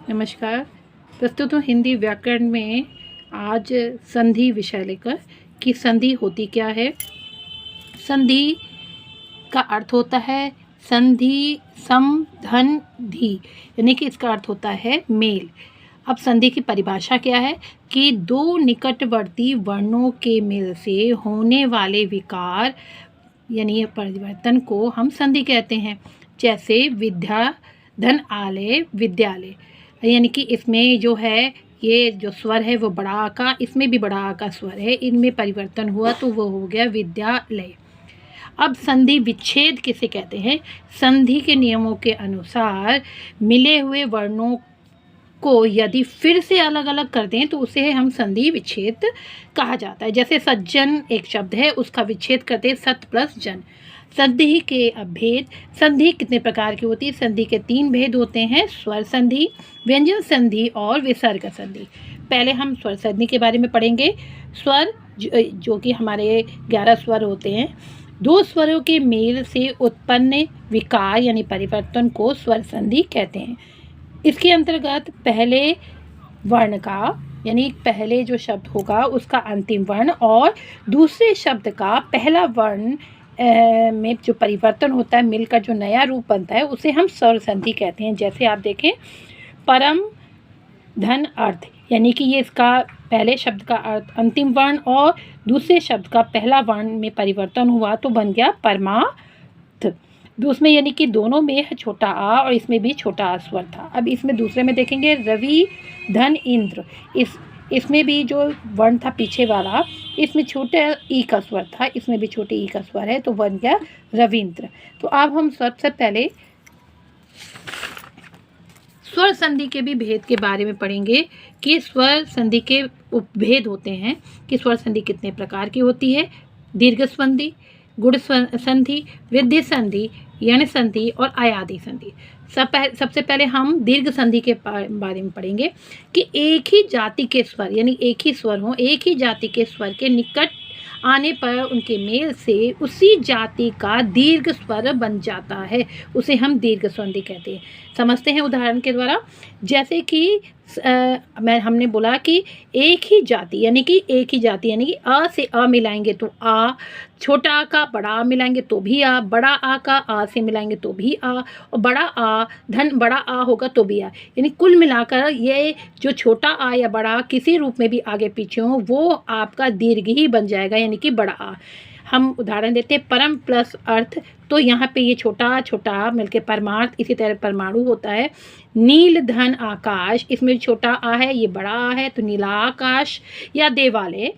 नमस्कार। प्रस्तुत हूँ हिंदी व्याकरण में आज संधि विषय लेकर कि संधि होती क्या है। संधि का अर्थ होता है संधि सम धन धी, यानी कि इसका अर्थ होता है मेल। अब संधि की परिभाषा क्या है कि दो निकटवर्ती वर्णों के मेल से होने वाले विकार यानी परिवर्तन को हम संधि कहते हैं। जैसे विद्या धन आलय विद्यालय, यानी कि इसमें जो है ये जो स्वर है वो बड़ा आ का, इसमें भी बड़ा आ का स्वर है, इनमें परिवर्तन हुआ तो वो हो गया विद्यालय। अब संधि विच्छेद किसे कहते हैं? संधि के नियमों के अनुसार मिले हुए वर्णों को यदि फिर से अलग अलग कर दें तो उसे हम संधि विच्छेद कहा जाता है। जैसे सज्जन एक शब्द है, उसका विच्छेद करते सत प्लस जन। संधि के भेद, संधि कितने प्रकार की होती है? संधि के 3 भेद होते हैं, स्वर संधि, व्यंजन संधि और विसर्ग संधि। पहले हम स्वर संधि के बारे में पढ़ेंगे। स्वर जो कि हमारे 11 स्वर होते हैं, दो स्वरों के मेल से उत्पन्न विकार यानी परिवर्तन को स्वर संधि कहते हैं। इसके अंतर्गत पहले वर्ण का यानी पहले जो शब्द होगा उसका अंतिम वर्ण और दूसरे शब्द का पहला वर्ण में जो परिवर्तन होता है, मिलकर जो नया रूप बनता है, उसे हम स्वर संधि कहते हैं। जैसे आप देखें, परम धन अर्थ, यानी कि ये इसका पहले शब्द का अर्थ अंतिम वर्ण और दूसरे शब्द का पहला वर्ण में परिवर्तन हुआ तो बन गया परमार्थ। उसमें यानी कि दोनों में छोटा आ और इसमें भी छोटा आ स्वर था। अब इसमें दूसरे में देखेंगे रवि धन इंद्र, इसमें भी जो वर्ण था पीछे वाला, इसमें छोटे ई का स्वर था, इसमें भी छोटे ई का स्वर है तो बन गया रविंद्र। तो अब हम सबसे पहले स्वर संधि के भी भेद के बारे में पढ़ेंगे कि स्वर संधि के उपभेद होते हैं कि स्वर संधि कितने प्रकार की होती है। दीर्घ संधि, गुण संधि, वृद्धि संधि, यण संधि और आयादी संधि। सबसे पहले हम दीर्घ संधि के बारे में पढ़ेंगे कि एक ही जाति के स्वर यानी एक ही स्वर हो, एक ही जाति के स्वर के निकट आने पर उनके मेल से उसी जाति का दीर्घ स्वर बन जाता है, उसे हम दीर्घ संधि कहते हैं। समझते हैं उदाहरण के द्वारा। जैसे कि हमने बोला कि एक ही जाति यानी कि अ से अ मिलाएंगे तो आ, छोटा आ का बड़ा आ मिलाएंगे तो भी आ, बड़ा आ का आ से मिलाएंगे तो भी आ, और बड़ा आ धन बड़ा आ होगा तो भी आ, यानी कुल मिलाकर ये जो छोटा आ या बड़ा आ किसी रूप में भी आगे पीछे हो वो आपका दीर्घ ही बन जाएगा, यानी कि बड़ा आ। हम उदाहरण देते हैं, परम प्लस अर्थ, तो यहाँ पे ये छोटा छोटा मिलके परमार्थ। इसी तरह परमाणु होता है। नील धन आकाश, इसमें छोटा आ है, ये बड़ा आ है तो नीला आकाश या देवालय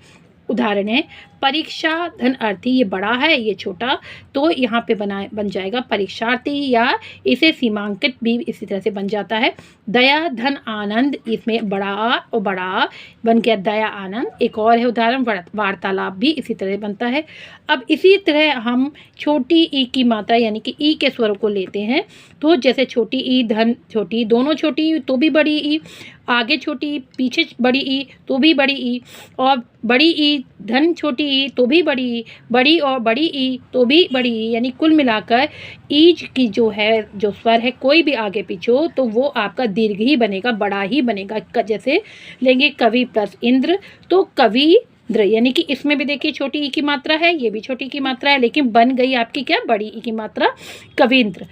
उदाहरण है। परीक्षा धन अर्थी, ये बड़ा है ये छोटा, तो यहाँ पे बन जाएगा परीक्षार्थी या इसे सीमांकित भी इसी तरह से बन जाता है। दया धन आनंद, इसमें बड़ा और बड़ा बन गया दया आनंद। एक और है उदाहरण वार्तालाप, भी इसी तरह बनता है। अब इसी तरह हम छोटी ई की मात्रा यानी कि ई के स्वरों को लेते हैं, तो जैसे छोटी ई धन छोटी, दोनों छोटी तो भी बड़ी ई, आगे छोटी पीछे बड़ी ई तो भी बड़ी ई, और बड़ी ई धन छोटी ई तो भी बड़ी ई, बड़ी और बड़ी ई तो भी बड़ी ई, यानी कुल मिलाकर ईज की जो है जो स्वर है कोई भी आगे पीछे हो तो वो आपका दीर्घ ही बनेगा, बड़ा ही बनेगा। जैसे लेंगे कवि प्लस इंद्र तो कवि द्र, यानी कि इसमें भी देखिए छोटी ई की मात्रा है, ये भी छोटी की मात्रा है, लेकिन बन गई आपकी क्या बड़ी ई की मात्रा कविंद्र।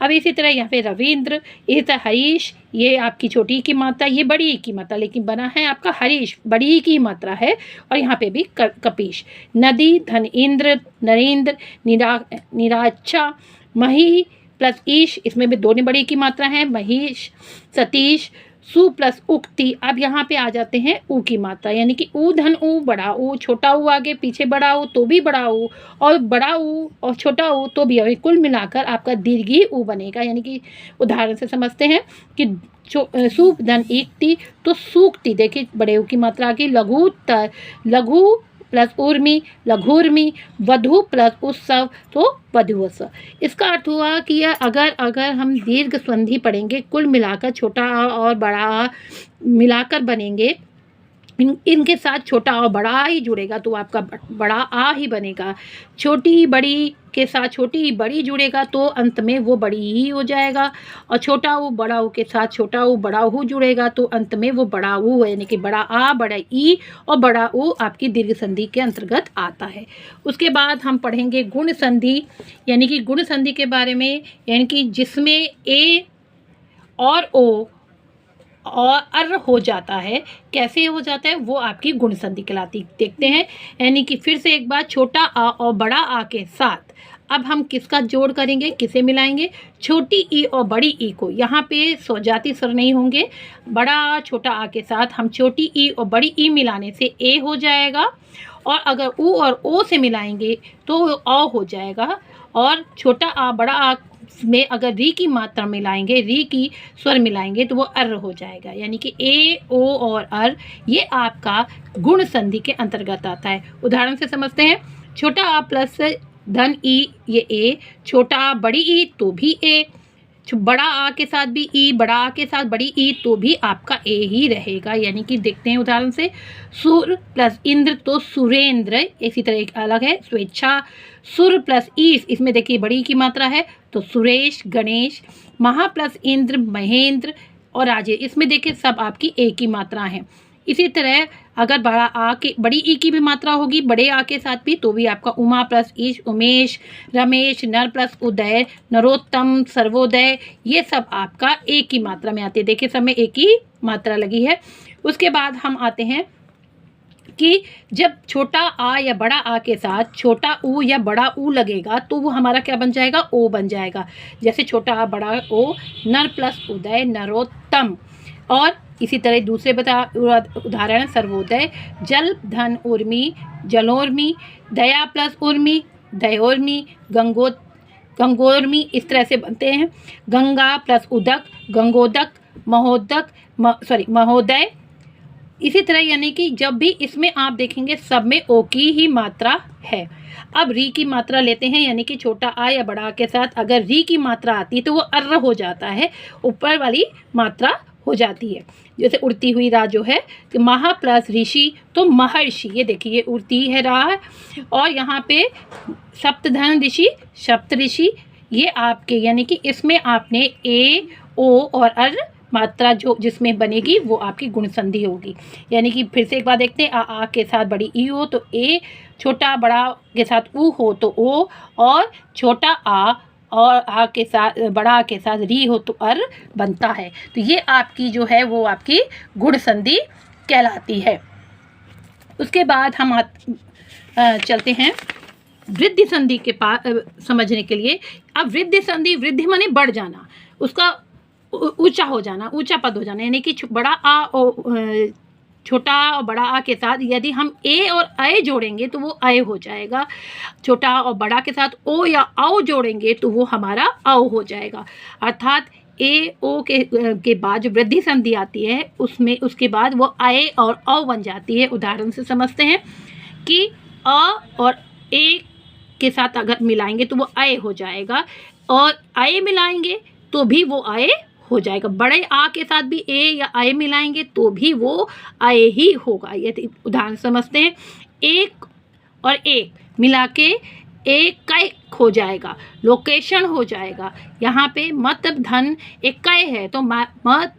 अब इसी तरह यहाँ पे रविंद्र, इसी तरह हरीश, ये आपकी छोटी ई की मात्रा, ये बड़ी ई की मात्रा, लेकिन बना है आपका हरीश, बड़ी ई की मात्रा है। और यहाँ पे भी कपीश। नदी धन इंद्र, नरेंद्र, निराच्छा, मही प्लस ईश, इसमें भी दोनों बड़ी की मात्रा है, महीश, सतीश, सु प्लस उक्ति। अब यहाँ पे आ जाते हैं ऊ की मात्रा, यानी कि ऊ धन ऊ, बड़ा ऊ, छोटा ऊ आगे पीछे बड़ा ऊ तो भी बड़ा ऊ, और बड़ा ऊ और छोटा ऊ तो भी, कुल मिलाकर आपका दीर्घी ऊ बनेगा। यानी कि उदाहरण से समझते हैं कि सूप धन एकती तो सूक्ति, देखिए बड़े ऊ की मात्रा की। लघुतर, लघु प्लस उर्मी, लघुर्मी, वधु प्लस उत्सव तो वधुवत्सव। इसका अर्थ हुआ कि अगर हम दीर्घ संधि पढ़ेंगे, कुल मिलाकर छोटा आ और बड़ा आ मिलाकर बनेंगे, इनके साथ छोटा और बड़ा आ ही जुड़ेगा तो आपका बड़ा आ ही बनेगा। छोटी बड़ी के साथ छोटी ई बड़ी जुड़ेगा तो अंत में वो बड़ी ही हो जाएगा, और छोटा ऊ बड़ा ऊ के साथ छोटा ऊ बड़ा ऊ जुड़ेगा तो अंत में वो बड़ा ऊ, यानी कि बड़ा आ, बड़ा ई और बड़ा ऊ आपकी दीर्घ संधि के अंतर्गत आता है। उसके बाद हम पढ़ेंगे गुण संधि, यानी कि गुण संधि के बारे में, यानी कि जिसमें ए और ओ और अर हो जाता है। कैसे हो जाता है वो आपकी गुण संधि कहलाती, देखते हैं। यानी कि फिर से एक बार, छोटा आ और बड़ा आ के साथ अब हम किसका जोड़ करेंगे, किसे मिलाएंगे, छोटी ई और बड़ी ई को। यहाँ पे स्वजाति स्वर नहीं होंगे, बड़ा आ छोटा आ के साथ हम छोटी ई और बड़ी ई मिलाने से ए हो जाएगा, और अगर ऊ और ओ से मिलाएंगे तो औ हो जाएगा, और छोटा आ बड़ा आ में अगर री की मात्रा मिलाएंगे, री की स्वर मिलाएंगे तो वो अर हो जाएगा। यानी कि ए, ओ और अर ये आपका गुण संधि के अंतर्गत आता है। उदाहरण से समझते हैं। छोटा आ प्लस धन ई, ये ए, छोटा आ बड़ी ई तो भी ए, बड़ा आ के साथ भी ई, बड़ा आ के साथ बड़ी ई तो भी आपका ए ही रहेगा। यानी कि देखते हैं उदाहरण से, सुर प्लस इंद्र तो सुरेंद्र, इसी तरह एक अलग है स्वेच्छा। सुर प्लस ईस, इसमें देखिए बड़ी की मात्रा है तो सुरेश गणेश। महा प्लस इंद्र महेंद्र, और राजे, इसमें देखिए सब आपकी ए की मात्रा है। इसी तरह अगर बड़ा आ के बड़ी ई की भी मात्रा होगी बड़े आ के साथ भी तो भी आपका उमा प्लस ईश उमेश, रमेश, नर प्लस उदय नरोत्तम, सर्वोदय, ये सब आपका ए की मात्रा में आते हैं। देखिए सब में ए की मात्रा लगी है। उसके बाद हम आते हैं कि जब छोटा आ या बड़ा आ के साथ छोटा ऊ या बड़ा ऊ लगेगा तो वो हमारा क्या बन जाएगा, ओ बन जाएगा। जैसे छोटा आ बड़ा ओ, नर प्लस उदय नरोत्तम। और इसी तरह दूसरे उदाहरण, सर्वोदय, जल धन उर्मी जलोर्मी, दया प्लस उर्मी दयोर्मी, गंगोर्मी, इस तरह से बनते हैं। गंगा प्लस उदक गंगोदक, महोदय। इसी तरह यानी कि जब भी इसमें आप देखेंगे सब में ओ की ही मात्रा है। अब री की मात्रा लेते हैं, यानी कि छोटा आ या बड़ा आ के साथ अगर री की मात्रा आती है तो वो अर्र हो जाता है, ऊपर वाली मात्रा हो जाती है। जैसे उड़ती हुई रा जो है कि महा प्लस ऋषि तो महर्षि, ये देखिए उड़ती है रा, और यहाँ पे सप्तधन ऋषि सप्त ऋषि, ये आपके यानी कि इसमें आपने ए, ओ और अर मात्रा जो जिसमें बनेगी वो आपकी गुण संधि होगी। यानी कि फिर से एक बार देखते हैं, आ के साथ बड़ी ई हो तो ए, छोटा बड़ा के साथ ऊ हो तो ओ, और छोटा आ और आ के साथ बड़ा आ के साथ री हो तो अर बनता है। तो ये आपकी जो है वो आपकी गुण संधि कहलाती है। उसके बाद हम चलते हैं वृद्धि संधि के पास समझने के लिए। अब वृद्धि संधि, वृद्धि माने बढ़ जाना, उसका ऊंचा हो जाना, ऊंचा पद हो जाना। यानी कि बड़ा आ और छोटा और बड़ा आ के साथ यदि हम ए और अय जोड़ेंगे तो वो अय हो जाएगा। छोटा और बड़ा के साथ ओ या औ जोड़ेंगे तो वो हमारा औ हो जाएगा। अर्थात ए ओ के बाद जो वृद्धि संधि आती है उसमें उसके बाद वो अय और औ बन जाती है। उदाहरण से समझते हैं कि अ और ए के साथ अगर मिलाएंगे तो वो अय हो जाएगा, और अय मिलाएंगे तो भी वो अय हो जाएगा। बड़े आ के साथ भी ए या आय मिलाएंगे तो भी वो आय ही होगा। यदि उदाहरण समझते हैं, एक और एक मिला के एक कै हो जाएगा, लोकेशन हो जाएगा। यहाँ पे मत धन एक कै है तो मत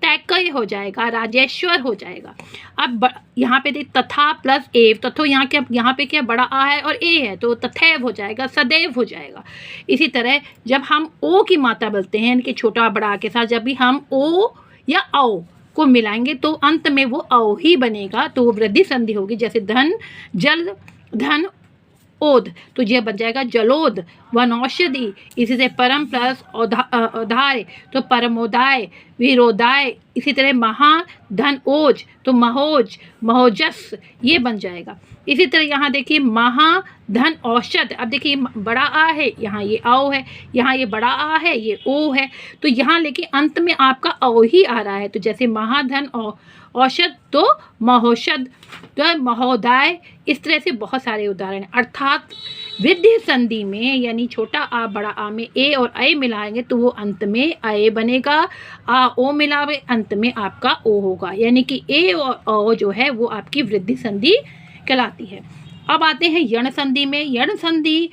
तैकय हो जाएगा, राजेश्वर हो जाएगा। अब यहाँ पे देख तथा प्लस एव, तथो यहाँ पे क्या बड़ा आ है और ए है तो तथैव हो जाएगा, सदैव हो जाएगा। इसी तरह जब हम ओ की मात्रा बोलते हैं, यानी कि छोटा बड़ा आ के साथ जब भी हम ओ या औ को मिलाएंगे तो अंत में वो औ ही बनेगा, तो वो वृद्धि संधि होगी। जैसे धन जल धन ओद तो यह बन जाएगा जलोद, वनौषधि। इसी से परम प्लस औधाय तो परमोदाय, वीरोदाय। इसी तरह महा धन ओज तो महोज, महोजस, ये बन जाएगा। इसी तरह यहाँ देखिए महा धन औषध, अब देखिए बड़ा आ है, यहाँ ये औ है, यहाँ ये बड़ा आ है, ये ओ है, तो यहाँ लेकिन अंत में आपका औ ही आ रहा है। तो जैसे महाधन औषध तो महोषध तो महोदय। इस तरह से बहुत सारे उदाहरण। अर्थात वृद्धि संधि में यानी छोटा आ बड़ा आ में ए और अय मिलाएंगे तो वो अंत में अय बनेगा, आ ओ मिलावे अंत में आपका ओ होगा। यानी कि ए और ओ जो है वो आपकी वृद्धि संधि कहलाती है। अब आते हैं यण संधि में। यण संधि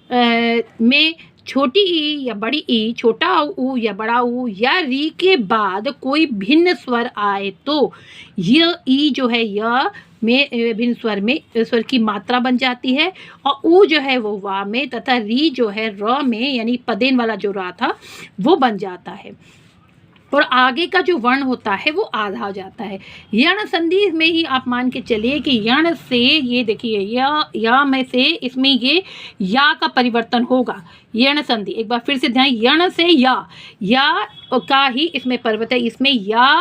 में छोटी ई या बड़ी ई, छोटा ऊ या बड़ा ऊ या री के बाद कोई भिन्न स्वर आए तो यह ई जो है य में भिन्न स्वर में स्वर की मात्रा बन जाती है, और ऊ जो है वो वा में, तथा री जो है र में, यानी पदेन वाला जो रा था वो बन जाता है, और आगे का जो वर्ण होता है वो आधा हो जाता है। यण संधि में ही आप मान के चलिए कि यण से ये देखिए या में से इसमें ये या का परिवर्तन होगा। यण संधि एक बार फिर से ध्यान, यण से या का ही इसमें परिवर्तन, इसमें या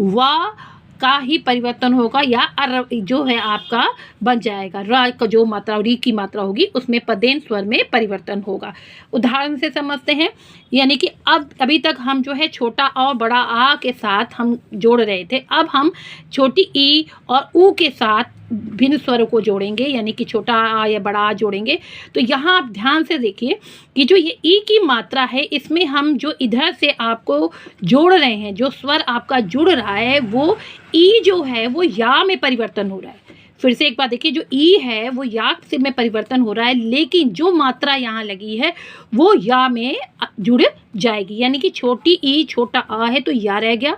वा का ही परिवर्तन होगा, या अर जो है आपका बन जाएगा, र का जो मात्रा री की मात्रा होगी उसमें पदेन स्वर में परिवर्तन होगा। उदाहरण से समझते हैं, यानी कि अब अभी तक हम जो है छोटा और बड़ा आ के साथ हम जोड़ रहे थे, अब हम छोटी ई और ऊ के साथ भिन्न स्वरों को जोड़ेंगे, यानी कि छोटा आ या बड़ा आ जोड़ेंगे। तो यहाँ आप ध्यान से देखिए कि जो ये ई की मात्रा है इसमें हम जो इधर से आपको जोड़ रहे हैं, जो स्वर आपका जुड़ रहा है वो ई जो है वो या में परिवर्तन हो रहा है। फिर से एक बार देखिए, जो ई है वो या से में परिवर्तन हो रहा है, लेकिन जो मात्रा यहाँ लगी है वो या में जुड़ जाएगी, यानी कि छोटी ई छोटा आ है तो या रह गया,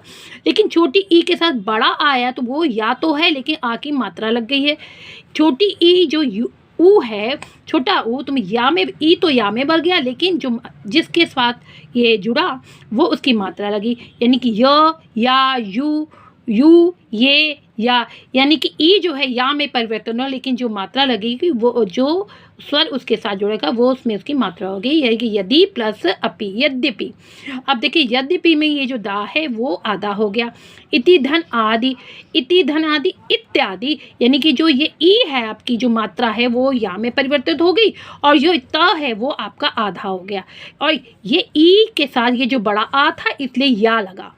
लेकिन छोटी ई के साथ बड़ा आया तो वो या तो है लेकिन आ की मात्रा लग गई है। छोटी ई जो ऊ है, छोटा ऊ, तुम या में ई तो या में बढ़ गया, लेकिन जो जिसके साथ ये जुड़ा वो उसकी मात्रा लगी, यानी कि या यू ये या, यानी कि ई जो है या में परिवर्तन हो, लेकिन जो मात्रा लगेगी वो जो स्वर उसके साथ जुड़ेगा वो उसमें उसकी मात्रा होगी, यानी कि यदि प्लस अपि, यद्यपि। अब देखिए यद्यपि में ये जो दा है वो आधा हो गया। इति धन आदि, इति धन आदि इत्यादि, यानी कि जो ये ई है आपकी जो मात्रा है वो या में परिवर्तित हो गई, और जो त है वो आपका आधा हो गया, और ये ई के साथ ये जो बड़ा आ था इसलिए या लगा।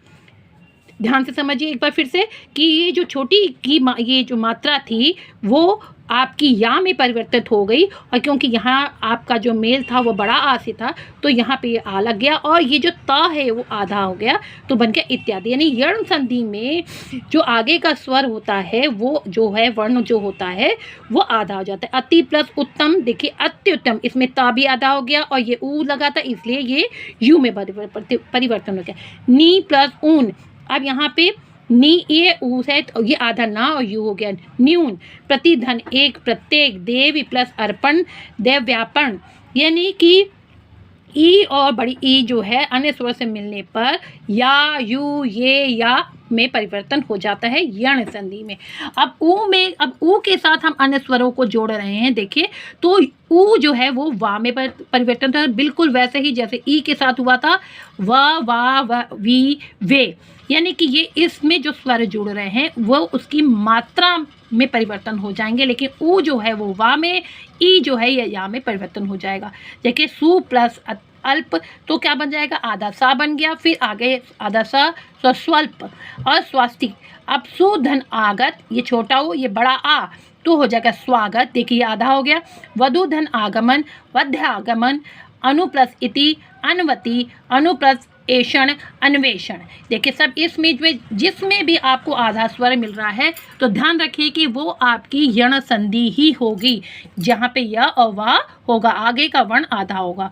ध्यान से समझिए एक बार फिर से कि ये जो छोटी की ये जो मात्रा थी वो आपकी या में परिवर्तित हो गई, और क्योंकि यहाँ आपका जो मेल था वो बड़ा आ से था तो यहाँ पे ये आ लग गया, और ये जो ता है वो आधा हो गया तो बन गया इत्यादि। यानी यण संधि में जो आगे का स्वर होता है वो जो है वर्ण जो होता है वो आधा हो जाता है। अति प्लस उत्तम, देखिए अत्युत्तम, इसमें ता भी आधा हो गया और ये ऊ लगा था इसलिए ये यू में परिवर्तन हो गया। नी प्लस ऊन, अब यहाँ पे नी ये ऊ है तो ये आधा ना और यू हो गया न्यून। प्रतिधन एक, प्रत्येक, देवी प्लस अर्पण देव व्यापन, यानी कि ई और बड़ी ई जो है अन्य स्वर से मिलने पर या यू ये या में परिवर्तन हो जाता है यण संधि में। अब ऊ के साथ हम अन्य स्वरों को जोड़ रहे हैं, देखिए तो ऊ जो है वो वा में परिवर्तन था, बिल्कुल वैसे ही जैसे ई के साथ हुआ था वा वी वे, यानी कि ये इसमें जो स्वर जुड़ रहे हैं वो उसकी मात्रा में परिवर्तन हो जाएंगे, लेकिन ऊ जो है वो वा में, ई जो है ये या में परिवर्तन हो जाएगा। देखिए सु प्लस अल्प तो क्या बन जाएगा, आधा सा बन गया, फिर आगे आधा सा स्वल्प और स्वास्तिक। अब सु धन आगत, ये छोटा हो ये बड़ा आ तो हो जाएगा स्वागत, देखिए आधा हो गया। वधु धन आगमन, वध्य आगमन, अनु प्लस इति अनवति, अनु प्लस एषण अन्वेषण, देखिए सब इसमें जिसमें भी आपको आधा स्वर मिल रहा है तो ध्यान रखिए कि वो आपकी यण संधि ही होगी, जहाँ पे य और वा होगा, आगे का वर्ण आधा होगा।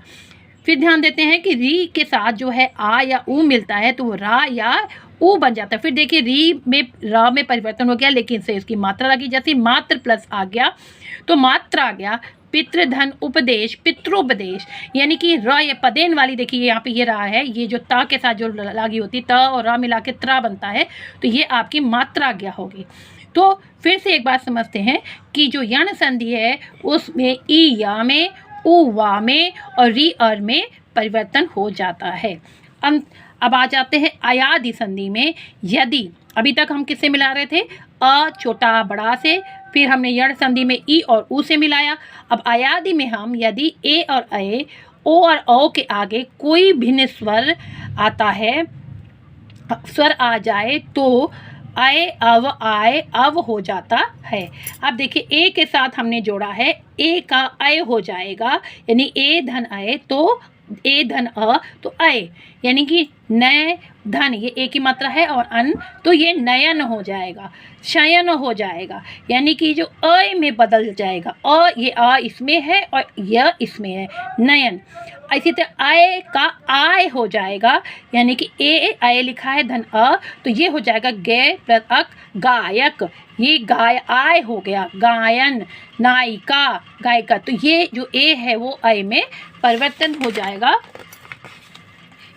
फिर ध्यान देते हैं कि री के साथ जो है आ या ऊ मिलता है तो वो रा या ऊ बन जाता है। फिर देखिए री में रा में परिवर्तन हो गया, लेकिन से इसकी मात्रा लगी, जैसे मात्र प्लस आ गया तो मात्रा आ गया। पितृधन उपदेश, पितृोपदेश, यानी कि र ये पदेन वाली, देखिए यहाँ पे ये रहा है, ये जो ता के साथ जो लगी होती है त और र मिला के त्रा बनता है तो ये आपकी मात्रा आज्ञा होगी। तो फिर से एक बात समझते हैं कि जो यण संधि है उसमें ई या में, ऊ वा में और री अर में परिवर्तन हो जाता है। अब आ जाते हैं अयादि संधि में। यदि, अभी तक हम किससे मिला रहे थे, अ छोटा बड़ा से, फिर हमने यण संधि में ई और ऊ से मिलाया। अब अयादि में हम यदि ए और अ, ओ और औ के आगे कोई भिन्न स्वर आता है, स्वर आ जाए तो आए अव आए अव हो जाता है। अब देखिए ए के साथ हमने जोड़ा है, ए का अय हो जाएगा, यानी ए धन अय तो ए धन अ तो अय, यानी कि नय धन ये एक ही मात्रा है और अन तो ये नयन हो जाएगा, शयन हो जाएगा, यानी कि जो अ में बदल जाएगा। ये अ इसमें है और य इसमें है, नयन। इसी तरह आय का आय हो जाएगा, यानी कि ए आय लिखा है धन अ, तो ये हो जाएगा गे प्लस अक गायक, ये आय हो गया, गायन, नायिका, गायिका। तो ये जो ए है वो आय में परिवर्तन हो जाएगा।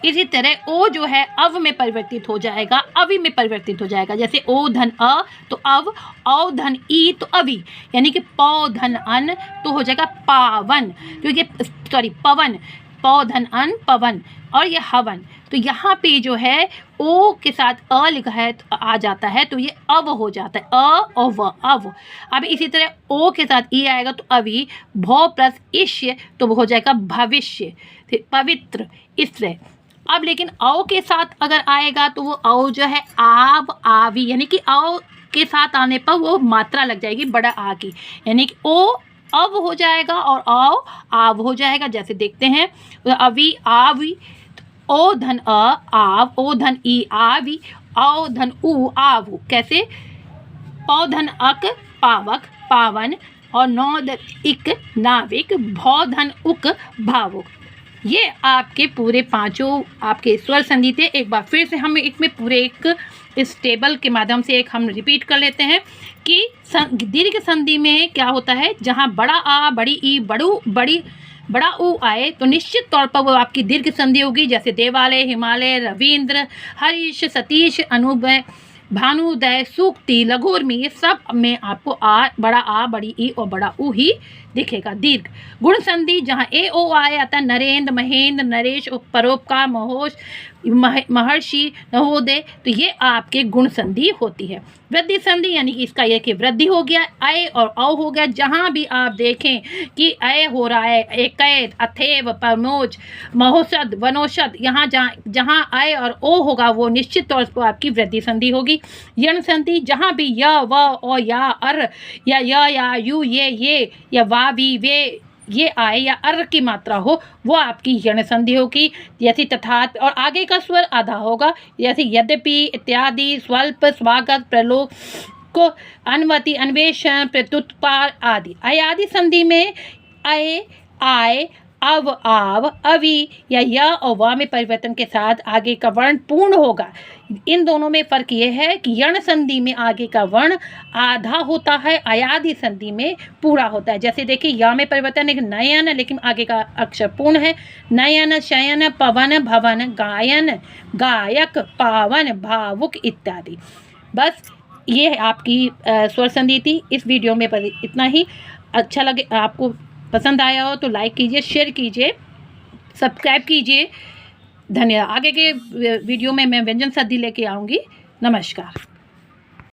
इसी तरह ओ जो है अव में परिवर्तित हो जाएगा, अवि में परिवर्तित हो जाएगा। जैसे ओ धन अ तो अव, औ धन ई तो अवि, यानी कि पौ धन अन तो हो जाएगा पावन, क्योंकि सॉरी पवन, पौ धन अन पवन, और ये हवन। तो यहाँ पे जो है ओ के साथ अ लिखा है तो आ जाता है, तो ये अव हो जाता है, अ और व, अव। अब इसी तरह ओ के साथ ई आएगा तो अवि, भौ प्लस इष्य तो वो हो जाएगा भविष्य, फिर पवित्र, इस तरह। अब लेकिन औ के साथ अगर आएगा तो वो औ जो है आव, आवी, यानी कि औ के साथ आने पर वो मात्रा लग जाएगी बड़ा आ की, यानी कि ओ अव हो जाएगा और औ आव हो जाएगा। जैसे देखते हैं अवी, आवी, ओ धन अ आव, ओ धन ई आवी, औ धन उ आवु। कैसे? पौ धन अक पावक, पावन, और नौ धन इक नाविक, भौ धन उक भावुक। ये आपके पूरे पांचों आपके स्वर संधि थे। एक बार फिर से हम इसमें पूरे एक इस टेबल के माध्यम से एक हम रिपीट कर लेते हैं कि दीर्घ संधि में क्या होता है, जहाँ बड़ा आ, बड़ी ई, बड़ा ऊ आए तो निश्चित तौर पर वो आपकी दीर्घ संधि होगी। जैसे देवालय, हिमालय, रविंद्र, हरीश, सतीश, अनुभय, भानुदय, सूक्ति, लघुर्मी, ये सब में आपको आ, बड़ा आ, बड़ी ई और बड़ा ऊ ही दिखेगा। दीर्घ गुण संधि जहाँ ए ओ आए आता है नरेंद्र, महेंद्र, नरेश, परोपकार, महोश, महर्षि, नवोदय, तो ये आपके गुण संधि होती है। वृद्धि संधि यानी कि इसका यह कि वृद्धि हो गया, अय और औ हो गया। जहाँ भी आप देखें कि अय हो रहा है, एकैत, अथेव, परमोज, महोषध, वनौषध, यहाँ जहाँ अय और ओ होगा वो निश्चित तौर पर आपकी वृद्धि संधि होगी। यण संधि जहाँ भी य, व, और या, अर, या य, या यू, ये, या वा, भी, वे, ये आए या अर की मात्रा हो वो आपकी यण संधि होगी। जैसे तथात और आगे का स्वर आधा होगा, जैसे यद्यपि, इत्यादि, स्वल्प, स्वागत, प्रलोभ को, अनुमति, अन्वेषण, प्रत्युत्पाद आदि। अयादि संधि में अय, आय, अव, आव, अवि या य और व में परिवर्तन के साथ आगे का वर्ण पूर्ण होगा। इन दोनों में फर्क यह है कि यण संधि में आगे का वर्ण आधा होता है, अयादि संधि में पूरा होता है। जैसे देखिए य में परिवर्तन एक नयन, लेकिन आगे का अक्षर पूर्ण है। नयन, शयन, पवन, भवन, गायन, गायक, पावन, भावुक इत्यादि। बस ये आपकी स्वर संधि थी। इस वीडियो में इतना ही। अच्छा लगे, आपको पसंद आया हो तो लाइक कीजिए, शेयर कीजिए, सब्सक्राइब कीजिए। धन्यवाद। आगे के वीडियो में मैं व्यंजन संधि लेके आऊँगी। नमस्कार।